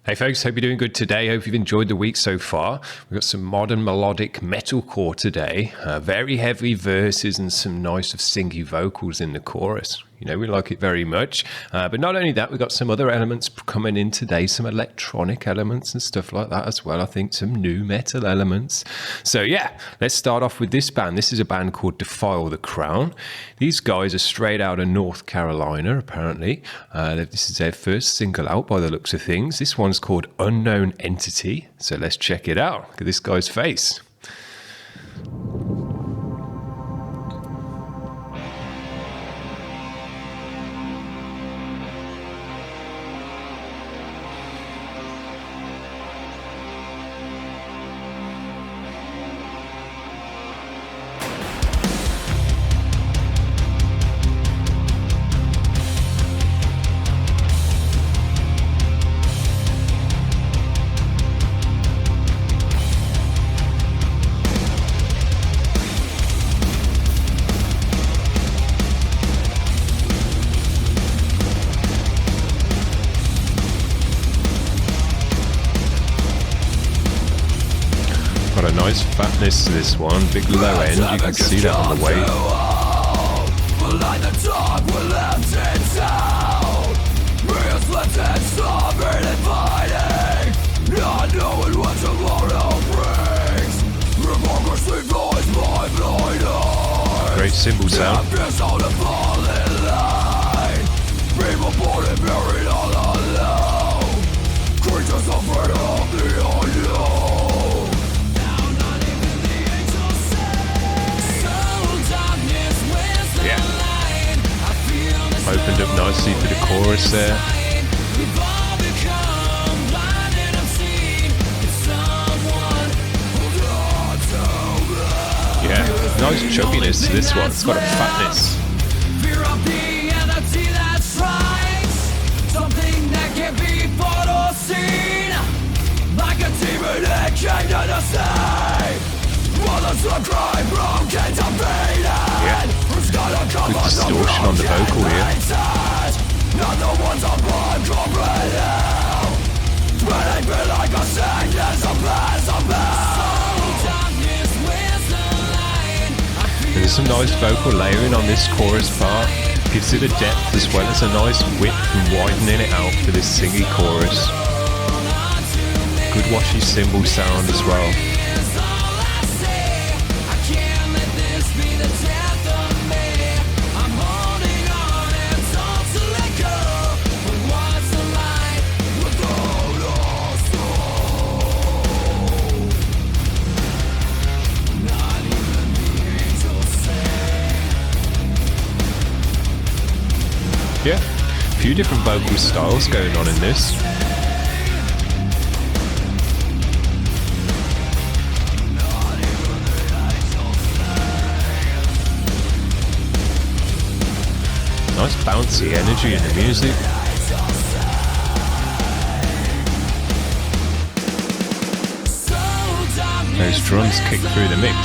Hey folks, hope you're doing good today. Hope you've enjoyed the week so far. We've got some modern melodic metalcore today. Very heavy verses and some nice singy vocals in the chorus. You know, we like it very much. But not only that, we've got some other elements coming in today, some electronic elements and stuff like that as well. I think some new metal elements. So yeah, let's start off with this band. This is a band called Defile The Crown. These guys are straight out of North Carolina, apparently. This is their first single out by the looks of things. This one's called Unknown Entity. So let's check it out. Look at this guy's face. Got a nice fatness to this one, big low end, you can see that on the way. Great cymbal sound. Opened up nicely for the chorus there. Yeah, nice chubbiness to this one. It's got a fatness. Yeah. Good distortion on the vocal here. There's some nice vocal layering on this chorus part. Gives it a depth as well as a nice width and widening it out for this singy chorus. Good washy cymbal sound as well. Yeah, a few different vocal styles going on in this. Nice bouncy energy in the music. Those drums kick through the mix.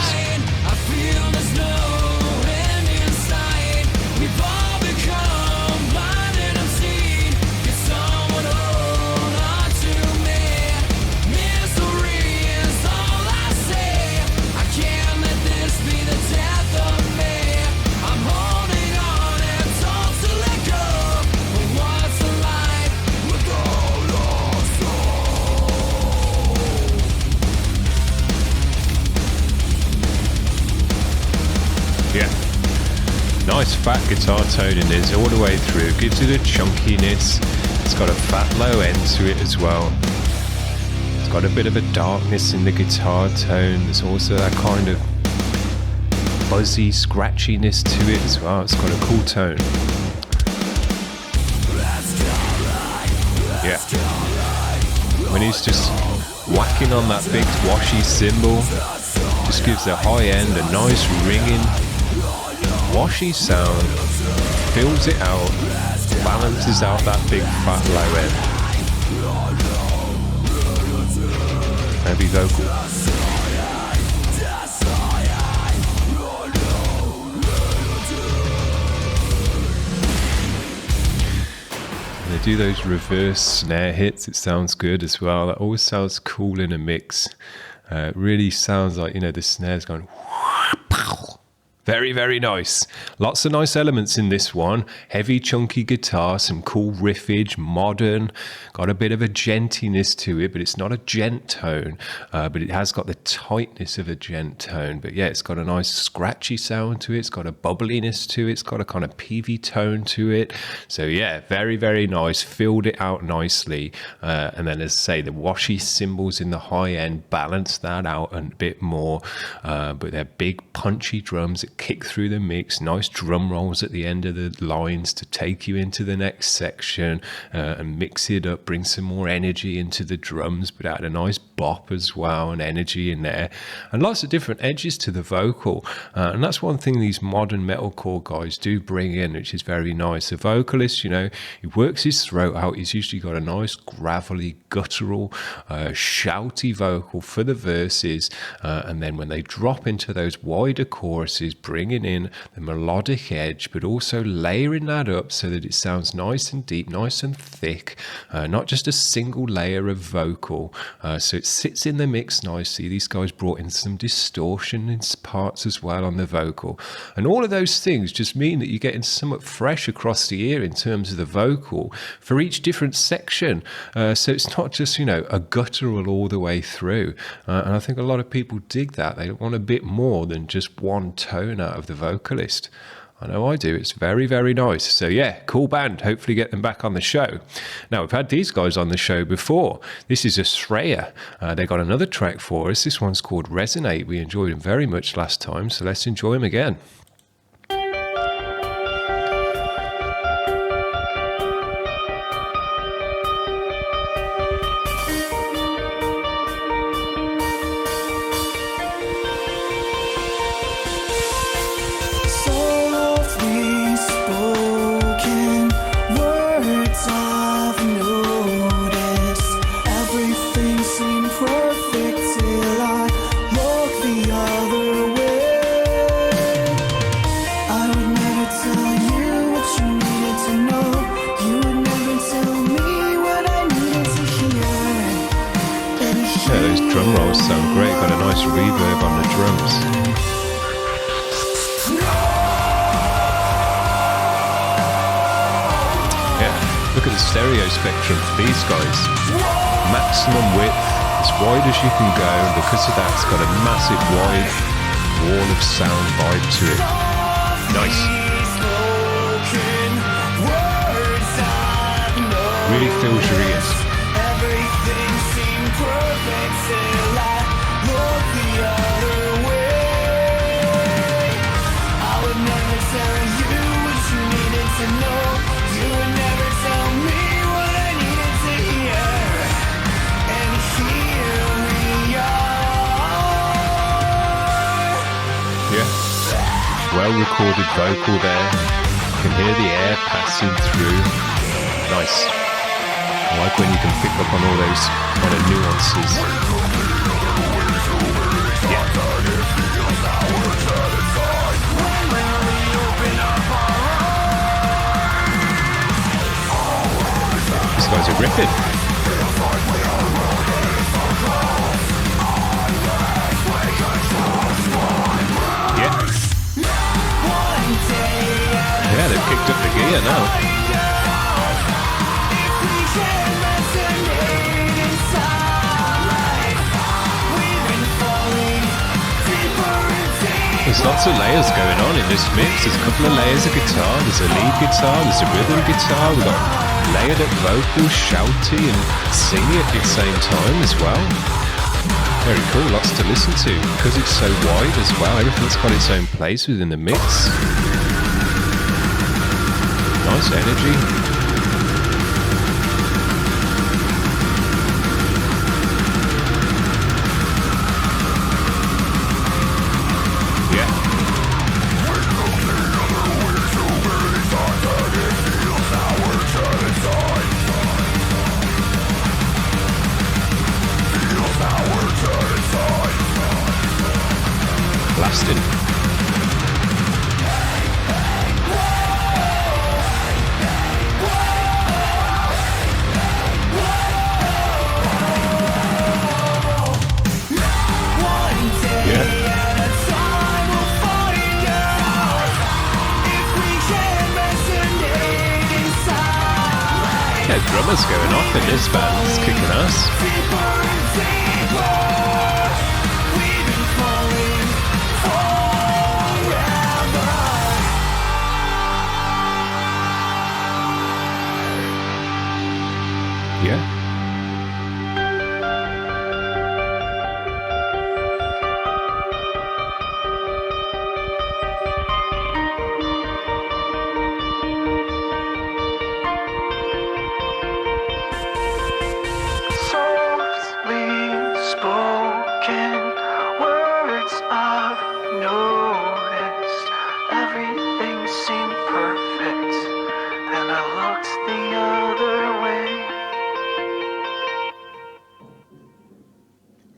Yeah, nice fat guitar tone in this all the way through. Gives it a chunkiness. It's got a fat low end to it as well. It's got a bit of a darkness in the guitar tone. There's also that kind of fuzzy scratchiness to it as well. It's got a cool tone. Yeah, when he's just whacking on that big washy cymbal, just gives the high end a nice ringing washy sound, fills it out, balances out that big fat low end. Heavy vocal. They do those reverse snare hits. It sounds good as well. That always sounds cool in a mix. It really sounds like, you know, the snare's going. Very, very nice. Lots of nice elements in this one. Heavy, chunky guitar, some cool riffage, modern. Got a bit of a gentiness to it, but it's not a gent tone. But it has got the tightness of a gent tone. But yeah, it's got a nice scratchy sound to it. It's got a bubbliness to it. It's got a kind of peavy tone to it. So yeah, very, very nice. Filled it out nicely. And then, as I say, the washy cymbals in the high end balance that out a bit more. But they're big, punchy drums that kick through the mix. Nice drum rolls at the end of the lines to take you into the next section and mix it up, bring some more energy into the drums, but add a nice bop as well and energy in there, and lots of different edges to the vocal. And that's one thing these modern metalcore guys do bring in, which is very nice. The vocalist, you know, he works his throat out. He's usually got a nice gravelly, guttural, shouty vocal for the verses, and then when they drop into those wider choruses, bringing in the melodic edge, but also layering that up so that it sounds nice and deep, nice and thick, not just a single layer of vocal. So it sits in the mix nicely. These guys brought in some distortion in parts as well on the vocal. And all of those things just mean that you're getting somewhat fresh across the ear in terms of the vocal for each different section. So it's not just, you know, a guttural all the way through. And I think a lot of people dig that. They want a bit more than just one tone out of the vocalist. I know I do. It's very, very nice. So yeah, cool band. Hopefully get them back on the show. Now, we've had these guys on the show before. This is Asraya. They got another track for us. This one's called Resonate. We enjoyed them very much last time, so let's enjoy them again. Drum rolls sound great, got a nice reverb on the drums. Yeah, look at the stereo spectrum for these guys. Maximum width, as wide as you can go, and because of that it's got a massive wide wall of sound vibe to it. Nice. Really fills your ears. Everything seemed perfect till I looked the other way. I would never tell you what you needed to know. You would never tell me what I needed to hear. And here we are. Yeah, well recorded vocal there. You can hear the air passing through. Nice. I like when you can pick up on all those kind of nuances. Yeah. These guys are ripping. Yeah. Yeah, they've kicked up the gear now. There's lots of layers going on in this mix. There's a couple of layers of guitar. There's a lead guitar, there's a rhythm guitar. We've got layered up vocals, shouty and singy at the same time as well. Very cool, lots to listen to. Because it's so wide as well, everything's got its own place within the mix. Nice energy. Blasted. Echo drummers going off in this band. It's kicking ass. We've been falling forever. Yeah.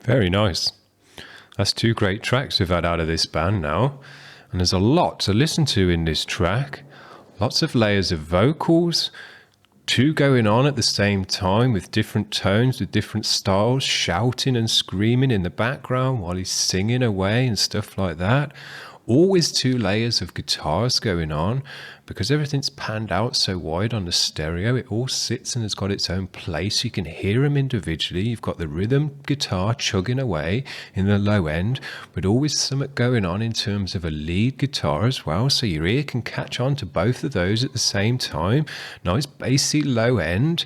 Very nice. That's two great tracks we've had out of this band now. And there's a lot to listen to in this track. Lots of layers of vocals. Two going on at the same time with different tones, with different styles, shouting and screaming in the background while he's singing away and stuff like that. Always two layers of guitars going on. Because everything's panned out so wide on the stereo, it all sits and has got its own place. You can hear them individually. You've got the rhythm guitar chugging away in the low end, but always something going on in terms of a lead guitar as well. So your ear can catch on to both of those at the same time. Nice bassy low end,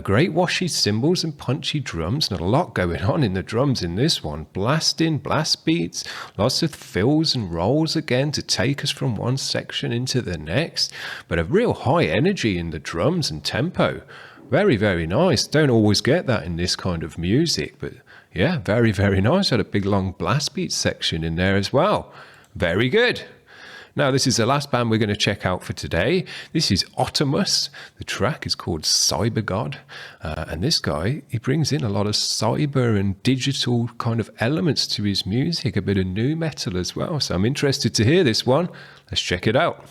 great washy cymbals and punchy drums. Not a lot going on in the drums in this one. Blasting, blast beats, lots of fills and rolls again to take us from one section into the next. But a real high energy in the drums and tempo. Very, very nice. Don't always get that in this kind of music, but yeah, very, very nice. Had a big long blast beat section in there as well. Very good. Now, this is the last band we're going to check out for today. This is Otomos. The track is called Cyber God. And this guy, he brings in a lot of cyber and digital kind of elements to his music, a bit of nu metal as well. So I'm interested to hear this one. Let's check it out.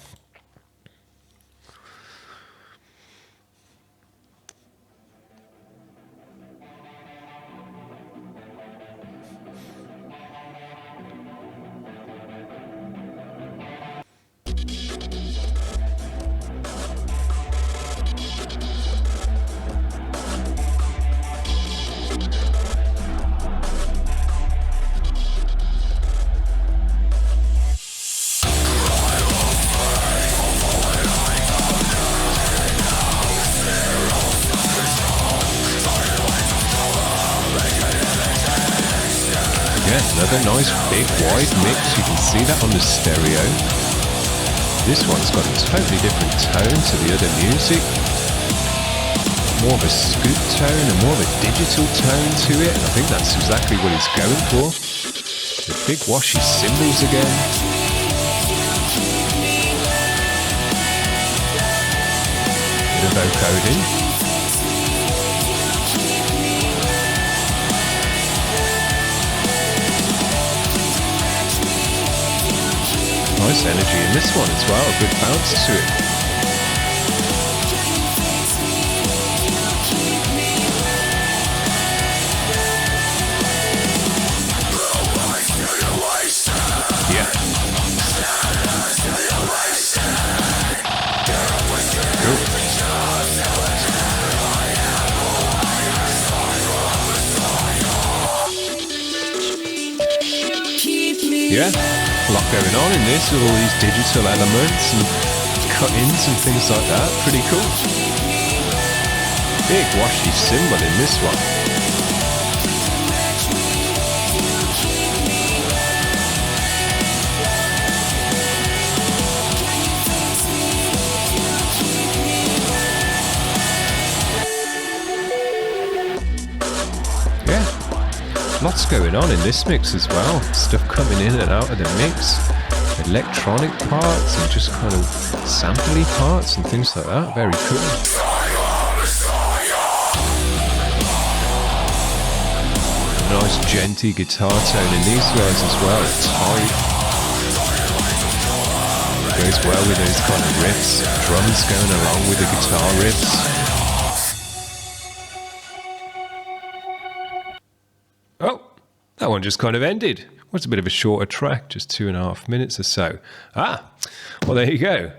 Another nice big wide mix, you can see that on the stereo. This one's got a totally different tone to the other music. More of a scoop tone and more of a digital tone to it. And I think that's exactly what he's going for. The big washy cymbals again. Bit of vocoding. Nice energy in this one as well, a good bounce to it. Yeah. Cool. Yeah. A lot going on in this with all these digital elements and cut-ins and things like that. Pretty cool. Big washy cymbal in this one. Lots going on in this mix as well. Stuff coming in and out of the mix. Electronic parts and just kind of sampley parts and things like that. Very cool. Nice genty guitar tone in these guys as well. Tight. Goes well with those kind of riffs. Drums going along with the guitar riffs. Oh, that one just kind of ended. What's a bit of a shorter track, just 2.5 minutes or so. Well, there you go.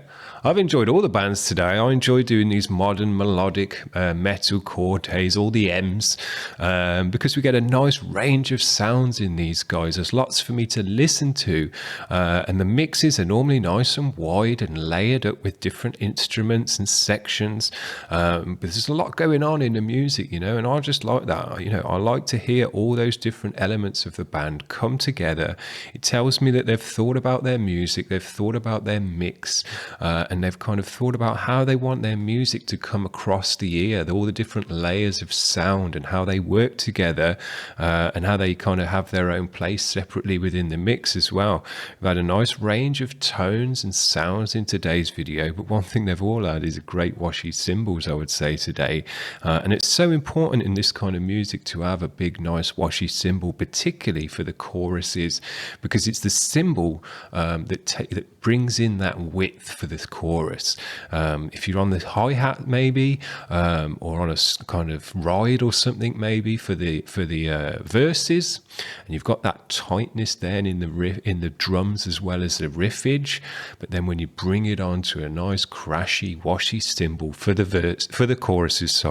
I've enjoyed all the bands today. I enjoy doing these modern melodic metalcore days, all the M's, because we get a nice range of sounds in these guys. There's lots for me to listen to, and the mixes are normally nice and wide and layered up with different instruments and sections. But there's a lot going on in the music, you know, and I just like that. You know, I like to hear all those different elements of the band come together. It tells me that they've thought about their music, they've thought about their mix, and they've kind of thought about how they want their music to come across the ear, all the different layers of sound and how they work together, and how they kind of have their own place separately within the mix as well. We've had a nice range of tones and sounds in today's video, but one thing they've all had is a great washy cymbals, I would say, today. And it's so important in this kind of music to have a big, nice washy cymbal, particularly for the choruses, because it's the cymbal that brings in that width for this chorus. If you're on the hi-hat maybe, or on a kind of ride or something maybe for the verses, and you've got that tightness then in the riff, in the drums as well as the riffage, but then when you bring it onto a nice crashy washy cymbal for the choruses,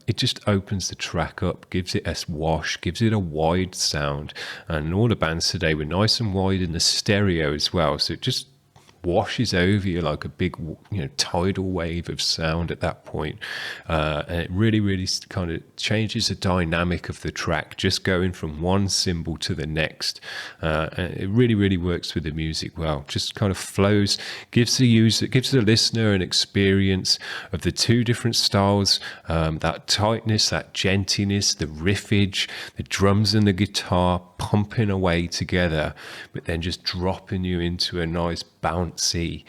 it just opens the track up, gives it a wash, gives it a wide sound, and all the bands today were nice and wide in the stereo as well, so it just washes over you like a big, you know, tidal wave of sound at that point. And it really kind of changes the dynamic of the track, just going from one cymbal to the next. And it really works with the music well. Just kind of flows, gives the listener an experience of the two different styles, that tightness, that gentiness, the riffage, the drums and the guitar pumping away together, but then just dropping you into a nice bouncy,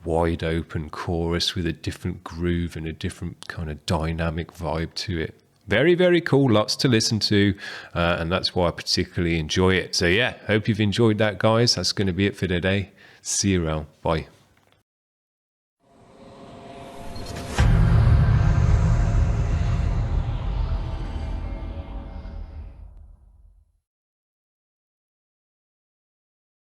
wide open chorus with a different groove and a different kind of dynamic vibe to it. Very cool, lots to listen to, and that's why I particularly enjoy it. So yeah, hope you've enjoyed that, guys. That's going to be it for today. See you around. Bye.